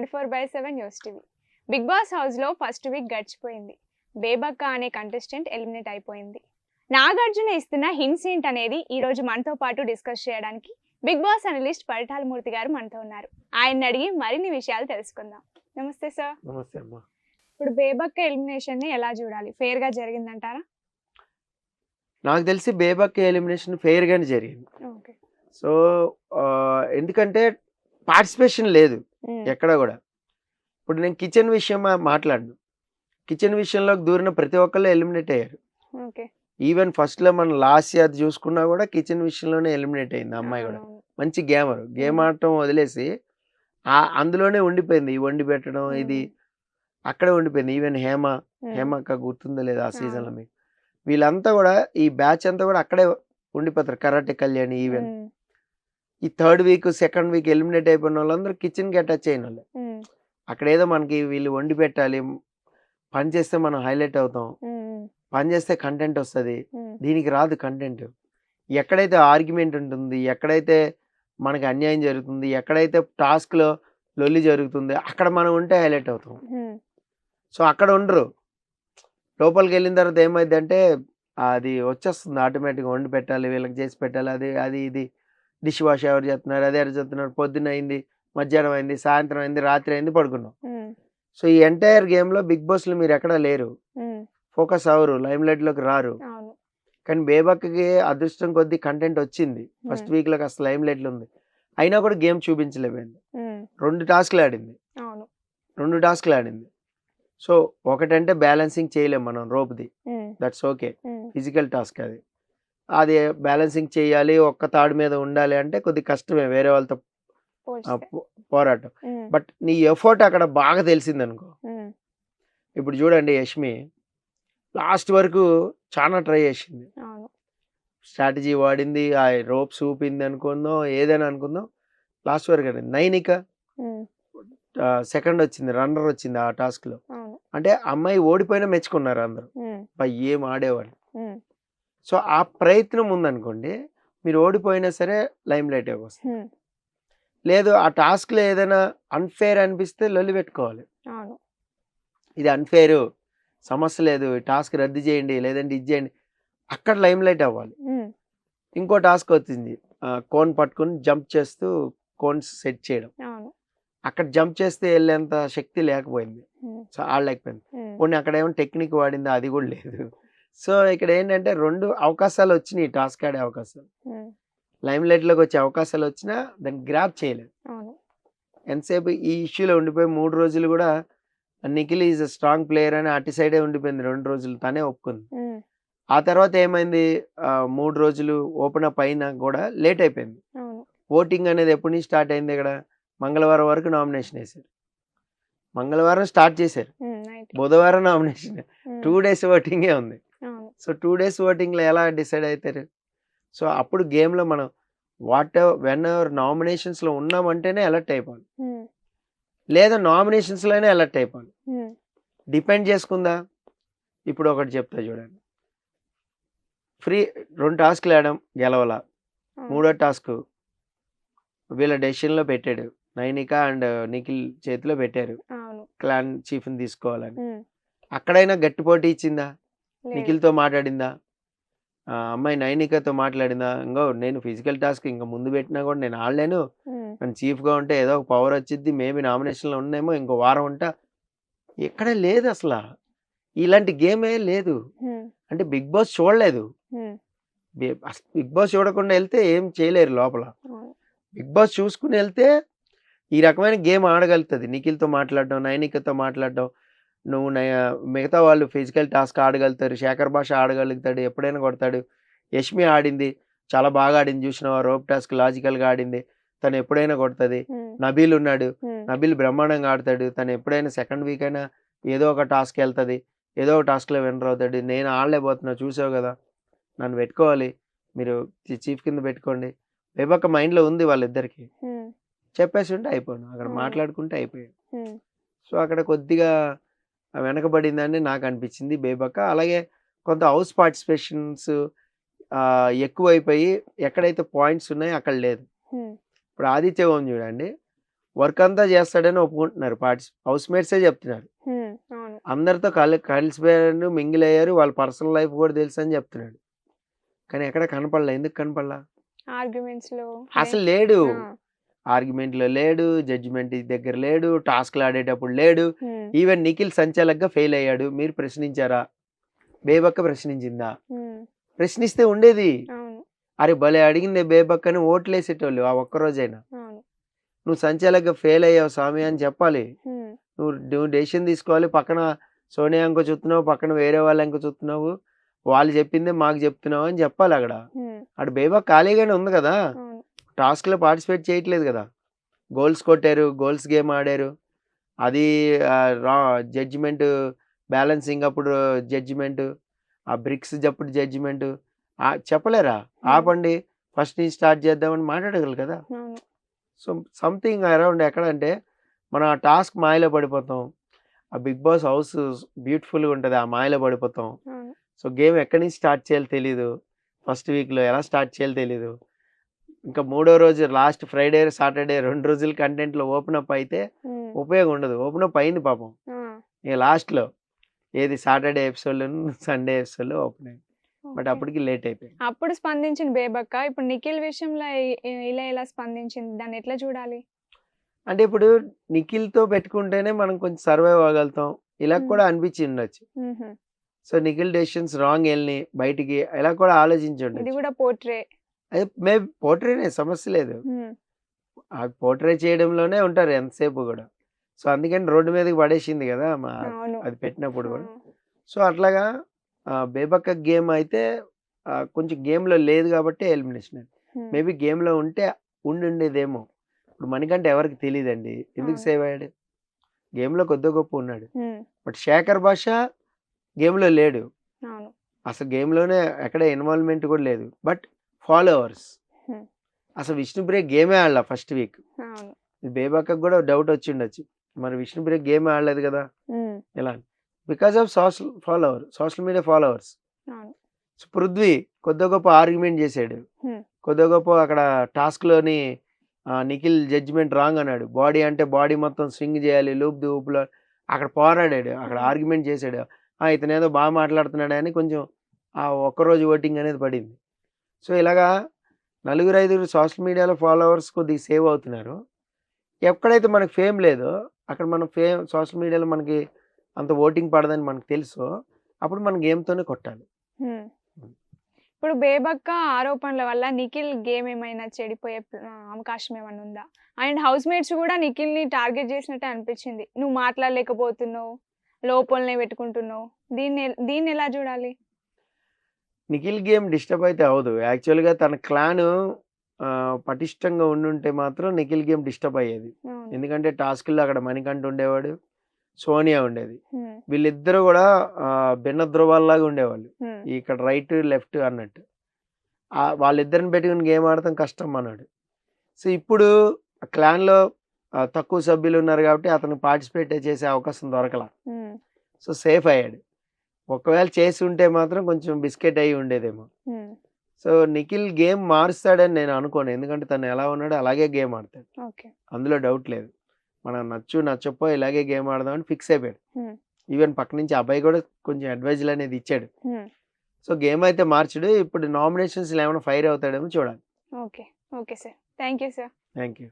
24/7 news TV. Big boss హౌస్లో first week గడిచిపోయింది. బేబక్క అనే కంటెస్టెంట్ ఎలిమినేట్ అయిపోయింది. నాగార్జున ఇస్తున్న హింట్స్ ఏంటనేది ఈ రోజు మనతో పాటు డిస్కస్ చేయడానికి బిగ్ బాస్ అనలిస్ట్ పరిటాల మూర్తి గారు మనతో ఉన్నారు. ఆయన్ని అడిగి మరిన్ని విషయాలు తెలుసుకుందాం. నమస్తే సార్. నమస్తే అమ్మా. ఇప్పుడు బేబక్క ఎలిమినేషన్ ని ఎలా చూడాలి? ఫెయిర్ గా జరిగిందంటారా? నాకు తెలిసి బేబక్క ఎలిమినేషన్ ఫెయిర్ గానే జరిగింది. ఓకే. సో ఎందుకంటే పార్టిసిపేషన్ లేదు ఎక్కడ కూడా. ఇప్పుడు నేను కిచెన్ విషయం మాట్లాడను. కిచెన్ విషయంలోకి దూరిన ప్రతి ఒక్కళ్ళు ఎలిమినేట్ అయ్యారు. ఓకే. ఈవెన్ ఫస్ట్లో మనం లాస్ట్ ఇయర్ చూసుకున్నా కూడా కిచెన్ విషయంలోనే ఎలిమినేట్ అయింది అమ్మాయి కూడా. మంచి గేమర్, గేమ్ ఆడటం వదిలేసి అందులోనే ఉండిపోయింది. వండి పెట్టడం ఇది అక్కడే ఉండిపోయింది. ఈవెన్ హేమక్క గుర్తుందో లేదా ఆ సీజన్లో మీకు? వీళ్ళంతా కూడా ఈ బ్యాచ్ అంతా కూడా అక్కడే ఉండిపోతారు. కరాటే కళ్యాణి ఈవెన్ ఈ third week second week eliminate అయిపోయిన వాళ్ళందరూ కిచెన్కి అటాచ్ అయిన వాళ్ళు. అక్కడ ఏదో మనకి వీళ్ళు వండి పెట్టాలి, పని చేస్తే మనం హైలైట్ అవుతాం, పని చేస్తే కంటెంట్ వస్తుంది. దీనికి రాదు కంటెంట్. ఎక్కడైతే ఆర్గ్యుమెంట్ ఉంటుంది, ఎక్కడైతే మనకి అన్యాయం జరుగుతుంది, ఎక్కడైతే టాస్క్లో లొల్లి జరుగుతుంది అక్కడ మనం ఉంటే హైలైట్ అవుతాం. సో అక్కడ ఉండరు. లోపలికి వెళ్ళిన తర్వాత ఏమైంది అంటే అది వచ్చేస్తుంది ఆటోమేటిక్గా. వండి పెట్టాలి, వీళ్ళకి చేసి పెట్టాలి, అది ఇది డిష్ వాష్ ఎవరు చేస్తున్నారు, అదే ఎవరు చేస్తున్నారు, పొద్దున్న అయింది, మధ్యాహ్నం అయింది, సాయంత్రం అయింది, రాత్రి అయింది, పడుకున్నాం. సో ఈ ఎంటైర్ గేమ్లో బిగ్ బాస్లో మీరు ఎక్కడా లేరు, ఫోకస్ అవరు, లైమ్ లైట్లోకి రారు. కానీ బేబక్కకి అదృష్టం కొద్దీ కంటెంట్ వచ్చింది. ఫస్ట్ వీక్లో కాస్త లైమ్ లైట్లో ఉంది, అయినా కూడా గేమ్ చూపించలేమైంది. 2 టాస్క్లు ఆడింది. సో ఒకటంటే బ్యాలెన్సింగ్ చేయలేము మనం రోప్ది, దట్స్ ఓకే, ఫిజికల్ టాస్క్ అది బ్యాలెన్సింగ్ చేయాలి, ఒక్క తాడు మీద ఉండాలి అంటే కొద్ది కష్టమే వేరే వాళ్ళతో పోరాటం. బట్ నీ ఎఫర్ట్ అక్కడ బాగా తెలిసింది అనుకో. ఇప్పుడు చూడండి, యష్మి లాస్ట్ వరకు చాలా ట్రై చేసింది, స్ట్రాటజీ వాడింది, ఆ రోప్స్ ఊపింది అనుకుందాం, ఏదైనా అనుకుందాం, లాస్ట్ వరకు అండి. నైనిక సెకండ్ వచ్చింది, రన్నర్ వచ్చింది ఆ టాస్క్ లో. అంటే అమ్మాయి ఓడిపోయినా మెచ్చుకున్నారు అందరూ, ఏం ఆడేవాడు. సో ఆ ప్రయత్నం ఉందనుకోండి, మీరు ఓడిపోయినా సరే లైమ్ లైట్ వస్తుంది. లేదు ఆ టాస్క్లో ఏదైనా అన్ఫేర్ అనిపిస్తే లొల్లి పెట్టుకోవాలి. ఇది అన్ఫేరు, సమస్య లేదు, టాస్క్ రద్దు చేయండి, లేదంటే ఇది చేయండి, అక్కడ లైమ్ లైట్ అవ్వాలి. ఇంకో టాస్క్ వచ్చింది, కోన్ పట్టుకుని జంప్ చేస్తూ కోన్స్ సెట్ చేయడం. అక్కడ జంప్ చేస్తే వెళ్ళేంత శక్తి లేకపోయింది, సో ఆడలేకపోయింది. కొన్ని అక్కడ ఏమో టెక్నిక్ వాడింది, అది కూడా లేదు. సో ఇక్కడ ఏంటంటే 2 అవకాశాలు వచ్చినాయి, టాస్క్ ఆడే అవకాశాలు, లైమ్ లైట్లోకి వచ్చే అవకాశాలు వచ్చినా దాన్ని గ్రాప్ చేయలేదు. ఎంతసేపు ఈ ఇష్యూలో ఉండిపోయి 3 రోజులు కూడా Nikhil is a strong player అని అటు సైడే ఉండిపోయింది. 2 రోజులు తనే ఒప్పుకుంది. ఆ తర్వాత ఏమైంది, 3 రోజులు ఓపెన్ అప్ అయినా కూడా లేట్ అయిపోయింది. ఓటింగ్ అనేది ఎప్పటి నుంచి స్టార్ట్ అయింది? ఇక్కడ మంగళవారం వరకు నామినేషన్ వేశారు, మంగళవారం స్టార్ట్ చేశారు, బుధవారం నామినేషన్, 2 days ఓటింగే ఉంది. సో 2 days ఓటింగ్లో ఎలా డిసైడ్ అవుతారు? సో అప్పుడు గేమ్లో మనం వెన్ ఎవర్ నామినేషన్స్లో ఉన్నామంటేనే అలర్ట్ అయిపోవాలి, లేదా నామినేషన్స్లోనే అలర్ట్ అయిపోవాలి. డిపెండ్ చేసుకుందా? ఇప్పుడు ఒకటి చెప్తా చూడండి, ఫ్రీ 2 టాస్క్లు ఆడడం గెలవాల, 3వ టాస్క్ వీళ్ళ డెసిషన్లో పెట్టాడు, నైనిక అండ్ నిఖిల్ చేతిలో పెట్టారు, క్లాన్ చీఫ్ని తీసుకోవాలని. అక్కడైనా గట్టి పోటీ ఇచ్చిందా? నిఖిల్తో మాట్లాడిందా? అమ్మాయి నైనికతో మాట్లాడిందా? ఇంకో నేను ఫిజికల్ టాస్క్ ఇంకా ముందు పెట్టినా కూడా నేను ఆడలేను, నేను చీఫ్గా ఉంటే ఏదో ఒక పవర్ వచ్చింది, మేబీ నామినేషన్లో ఉన్నాయేమో, ఇంకో వారం ఉంటా, ఎక్కడే లేదు అసలు. ఇలాంటి గేమే లేదు. అంటే బిగ్ బాస్ చూడలేదు. బిగ్ బాస్ చూడకుండా వెళ్తే ఏం చేయలేరు లోపల. బిగ్ బాస్ చూసుకుని వెళ్తే ఈ రకమైన గేమ్ ఆడగలుగుతుంది. నిఖిల్తో మాట్లాడడం, నైనికతో మాట్లాడడం, నువ్వు మిగతా వాళ్ళు ఫిజికల్ టాస్క్ ఆడగలుగుతారు, శేఖర్ భాష ఆడగలుగుతాడు, ఎప్పుడైనా కొడతాడు, యష్మి ఆడింది, చాలా బాగా ఆడింది, చూసినావా, రోప్ టాస్క్ లాజికల్గా ఆడింది, తను ఎప్పుడైనా కొడుతుంది. నబీల్ ఉన్నాడు, నబీల్ బ్రహ్మాండంగా ఆడతాడు, తను ఎప్పుడైనా సెకండ్ వీక్ అయినా ఏదో ఒక టాస్క్ వెళ్తుంది, ఏదో ఒక టాస్క్లో విన్నర్ అవుతాడు. నేను ఆడలేకపోతున్నా, చూసావు కదా, నన్ను పెట్టుకోవాలి, మీరు చీఫ్ కింద పెట్టుకోండి. బేబక్క మైండ్లో ఉంది వాళ్ళిద్దరికి, చెప్పేసి ఉంటే అయిపోయాను, అక్కడ మాట్లాడుకుంటే అయిపోయాడు. సో అక్కడ కొద్దిగా వెనకబడిందని నాకు అనిపించింది బేబక్క. అలాగే కొంత హౌస్ పార్టిసిపేషన్స్ ఎక్కువైపోయి ఎక్కడైతే పాయింట్స్ ఉన్నాయో అక్కడ లేదు. ఇప్పుడు ఆదిత్య ఓం చూడండి, వర్క్ అంతా చేస్తాడని ఒప్పుకుంటున్నారు. హౌస్ మేట్సే చెప్తున్నారు. అవును. అందరితో కలిసిపోయారు, మింగిల్ అయ్యారు. వాళ్ళ పర్సనల్ లైఫ్ కూడా తెలుసు అని చెప్తున్నాడు. కానీ ఎక్కడ కనపడలా. ఎందుకు కనపడలా? ఆర్గ్యుమెంట్స్ లో అసలు లేడు. ఆర్గ్యుమెంట్లో లేడు, జడ్జిమెంట్ దగ్గర లేడు, టాస్క్లు ఆడేటప్పుడు లేడు. ఈవెన్ నిఖిల్ సంచాలకుగా ఫెయిల్ అయ్యాడు. మీరు ప్రశ్నించారా? బేబక్క ప్రశ్నించిందా? ప్రశ్నిస్తే ఉండేది. అరే భలే అడిగిందే బేబక్క అని ఓట్లేసేటోళ్ళు ఆ ఒక్కరోజైనా. నువ్వు సంచాలకుగా ఫెయిల్ అయ్యావు స్వామి అని చెప్పాలి. నువ్వు డెసిషన్ తీసుకోవాలి. పక్కన సోనియా అంకో చూస్తున్నావు, పక్కన వేరే వాళ్ళ అంకో చూస్తున్నావు, వాళ్ళు చెప్పిందే మాకు చెప్తున్నావు అని చెప్పాలి. అక్కడ బేబక్ ఖాళీగానే ఉంది కదా, టాస్క్లో పార్టిసిపేట్ చేయట్లేదు కదా. గోల్స్ కొట్టారు, గోల్స్ గేమ్ ఆడారు. అది జడ్జిమెంట్ బ్యాలెన్సింగ్ అప్పుడు జడ్జిమెంట్, ఆ బ్రిక్స్ అప్పుడు జడ్జిమెంట్ చెప్పలేరా? ఆపండి, ఫస్ట్ నుంచి స్టార్ట్ చేద్దామని మాట్లాడగలరు కదా. సో సంథింగ్ అరౌండ్ ఎక్కడంటే మనం ఆ టాస్క్ మాయలో పడిపోతాం. ఆ బిగ్ బాస్ హౌస్ బ్యూటిఫుల్గా ఉంటుంది, ఆ మాయలో పడిపోతాం. సో గేమ్ ఎక్కడి నుంచి స్టార్ట్ చేయాలో తెలీదు. ఫస్ట్ వీక్లో ఎలా స్టార్ట్ చేయాలో తెలీదు. ఇంకా మూడో రోజు లాస్ట్ ఫ్రైడే సాటర్డే 2 రోజులు కంటెంట్లో ఓపెన్ అప్ అయితే ఉపయోగం ఉండదు. ఓపెన్ అప్ అయింది పాపం. ఇక లాస్ట్లో ఏది సాటర్డే ఎపిసోడ్లో సండే ఎపిసోడ్లో ఓపెన్ అయింది. బట్ అప్పటికి లేట్ అయిపోయింది. అప్పుడు స్పందించిన బేబక్క ఇప్పుడు నిఖిల్ విషయంలో ఇలా ఎలా స్పందించింది, దాన్ని ఎట్లా చూడాలి? అంటే ఇప్పుడు నిఖిల్తో పెట్టుకుంటేనే మనం కొంచెం సర్వైవ్ అవ్వగలుగుతాం, ఇలా కూడా అనిపించి ఉండొచ్చు. సో నిఖిల్ డెసిషన్స్ రాంగ్ వెళ్ళి బయటికి ఇలా కూడా ఆలోచించి ఉండొచ్చు. ఇది కూడా పోర్ట్రే, అదే మేబీ పోర్ట్రేనే, సమస్య లేదు. ఆ పోర్ట్రే చేయడంలోనే ఉంటారు ఎంతసేపు కూడా. సో అందుకని రోడ్డు మీదకి పడేసింది కదా అది పెట్టినప్పుడు కూడా. సో అట్లాగా బేబక్క గేమ్ అయితే కొంచెం గేమ్లో లేదు కాబట్టి ఎలిమినేషన్. మేబీ గేమ్లో ఉంటే ఉండేదేమో. ఇప్పుడు మణికంఠ ఎవరికి తెలియదండి, ఎందుకు సేవ్ అయ్యాడు? గేమ్లో కొద్ది గొప్ప ఉన్నాడు. బట్ శేఖర్ భాష గేమ్లో లేడు అసలు, గేమ్లోనే ఎక్కడ ఇన్వాల్వ్మెంట్ కూడా లేదు. బట్ ఫాలోవర్స్ అసలు విష్ణుప్రియ గేమే ఆడలా ఫస్ట్ వీక్. బేబక్కకు కూడా డౌట్ వచ్చి ఉండొచ్చు, మరి విష్ణుప్రియ గేమే ఆడలేదు కదా ఎలా, because of social media followers. So Prithvi కొద్ది గొప్ప ఆర్గ్యుమెంట్ చేశాడు, కొద్ది గొప్ప అక్కడ టాస్క్లోని నిఖిల్ జడ్జిమెంట్ రాంగ్ అన్నాడు. బాడీ అంటే బాడీ మొత్తం స్వింగ్ చేయాలి, లూప్ ఊపులో అక్కడ పోరాడాడు, అక్కడ ఆర్గ్యుమెంట్ చేశాడు. ఇతను ఏదో బాగా మాట్లాడుతున్నాడు అని కొంచెం ఆ ఒక్కరోజు ఓటింగ్ అనేది పడింది. సో ఇలాగా 4-5 సోషల్ మీడియాలో ఫాలోవర్స్ కొద్దిగా సేవ్ అవుతున్నారు. ఎక్కడైతే మనకు ఫేమ్ లేదో అక్కడ మనం సోషల్ మీడియాలో మనకి అంత ఓటింగ్ పడదని మనకు తెలుసో అప్పుడు మన గేమ్తోనే కొట్టాలి. ఇప్పుడు బేబక్క ఆరోపణల వల్ల నిఖిల్ గేమ్ ఏమైనా చెడిపోయే అవకాశం ఏమైనా ఉందా? అండ్ హౌస్ మేట్స్ కూడా నిఖిల్ని టార్గెట్ చేసినట్టే అనిపించింది. నువ్వు మాట్లాడలేకపోతున్నావు, లోపలనే పెట్టుకుంటున్నావు, దీన్ని ఎలా చూడాలి? నిఖిల్ గేమ్ డిస్టర్బ్ అయితే అవదు. యాక్చువల్గా తన క్లాన్ పటిష్టంగా ఉండుంటే మాత్రం నిఖిల్ గేమ్ డిస్టర్బ్ అయ్యేది. ఎందుకంటే టాస్క్లో అక్కడ మణికంఠ ఉండేవాడు, సోనియా ఉండేది. వీళ్ళిద్దరూ కూడా భిన్న ధృవాల్లాగా ఉండేవాళ్ళు, ఇక్కడ రైట్ లెఫ్ట్ అన్నట్టు. వాళ్ళిద్దరిని పెట్టుకుని గేమ్ ఆడటం కష్టం అన్నాడు. సో ఇప్పుడు క్లాన్లో తక్కువ సభ్యులు ఉన్నారు కాబట్టి అతను పార్టిసిపేట్ చేసే అవకాశం దొరకలా. సో సేఫ్ అయ్యాడు. ఒకవేళ చేసి ఉంటే మాత్రం కొంచెం బిస్కెట్ అయ్యి ఉండేదేమో. సో నిఖిల్ గేమ్ మారుస్తాడని నేను అనుకోను, ఎందుకంటే తను ఎలా ఉన్నాడో అలాగే గేమ్ ఆడతాడు, అందులో డౌట్ లేదు. మనం నచ్చపో ఇలాగే గేమ్ ఆడదామని ఫిక్స్ అయిపోయాడు. ఈవెన్ పక్క నుంచి అబ్బాయి కూడా కొంచెం అడ్వైజులు అనేది ఇచ్చాడు. సో గేమ్ అయితే మార్చడు. ఇప్పుడు నామినేషన్స్ ఏమైనా ఫైర్ అవుతాడేమో చూడాలి. Okay sir, thank you sir. Thank you.